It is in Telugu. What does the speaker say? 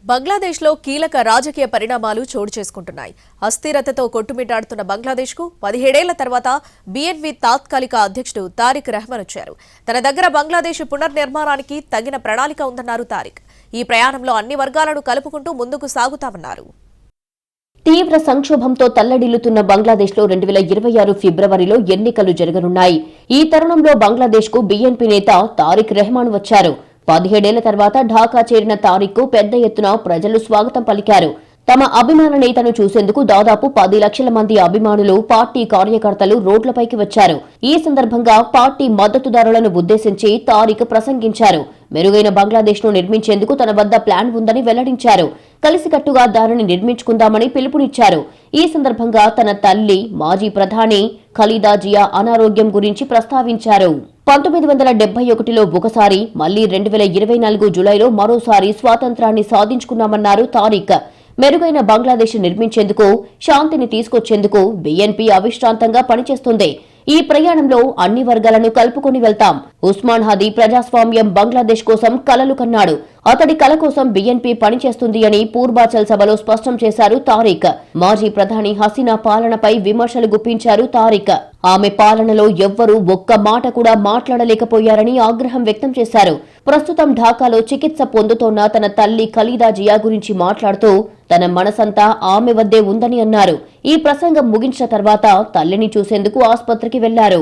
బంగ్లాదేశ్లో కీలక రాజకీయ పరిణామాలు చోటు చేసుకుంటున్నాయి. అస్థిరతతో కొట్టుమిట్టాడుతున్న బంగ్లాదేశ్కు 17 ఏళ్ల తర్వాత బీఎన్పీ తాత్కాలిక అధ్యక్షుడు తారిక్ రెహమాన్ వచ్చారు. తన దగ్గర బంగ్లాదేశ్ పునర్నిర్మాణానికి తగిన ప్రణాళిక ఉందన్నారు తారిక్. ఈ ప్రయాణంలో అన్ని వర్గాలను కలుపుకుంటూ ముందుకు సాగుతామన్నారు. తీవ్ర సంక్షోభంతో తల్లడిల్లుతున్న బంగ్లాదేశ్లో 2026 ఫిబ్రవరిలో ఎన్నికలు జరగనున్నాయి. ఈ తరుణంలో బంగ్లాదేశ్కు బీఎన్పీ నేత తారిక్ రెహమాన్ వచ్చారు. 17 ఏళ్ల తర్వాత ఢాకా చేరిన తారిక్కు పెద్ద ఎత్తున ప్రజలు స్వాగతం పలికారు. తమ అభిమాన నేతను చూసేందుకు దాదాపు 10 లక్షల మంది అభిమానులు, పార్టీ కార్యకర్తలు రోడ్లపైకి వచ్చారు. ఈ సందర్భంగా పార్టీ మద్దతుదారులను ఉద్దేశించి తారిక్ ప్రసంగించారు. మెరుగైన బంగ్లాదేశ్ను నిర్మించేందుకు తన వద్ద ప్లాన్ ఉందని వెల్లడించారు. కలిసికట్టుగా దానిని నిర్మించుకుందామని పిలుపునిచ్చారు. ఈ సందర్భంగా తన తల్లి, మాజీ ప్రధాని ఖలీదా జియా అనారోగ్యం గురించి ప్రస్తావించారు. 1971లో ఒకసారి, మళ్లీ 2024 జులైలో మరోసారి స్వాతంత్రాన్ని సాధించుకున్నామన్నారు తారిక్. మెరుగైన బంగ్లాదేశ్ నిర్మించేందుకు, శాంతిని తీసుకొచ్చేందుకు బీఎన్పీ అవిశ్రాంతంగా పనిచేస్తుంది. ఈ ప్రయాణంలో అన్ని వర్గాలను కలుపుకొని వెళ్తాం. ఉస్మాన్ హదీ ప్రజాస్వామ్యం బంగ్లాదేశ్ కోసం కలలు కన్నాడు. అతడి కల కోసం బీఎన్పీ పనిచేస్తుంది అని పూర్వాచల్ సభలో స్పష్టం చేశారు తారిక్. మాజీ ప్రధాని హసీనా పాలనపై విమర్శలు గుప్పించారు తారిక్. ఆమె పాలనలో ఎవ్వరూ ఒక్క మాట కూడా మాట్లాడలేకపోయారని ఆగ్రహం వ్యక్తం చేశారు. ప్రస్తుతం ఢాకాలో చికిత్స పొందుతోన్న తన తల్లి ఖలీదా జియా గురించి మాట్లాడుతూ తన మనసంతా ఆమె వద్దే ఉందని అన్నారు. ఈ ప్రసంగం ముగించిన తర్వాత తల్లిని చూసేందుకు ఆస్పత్రికి వెళ్లారు.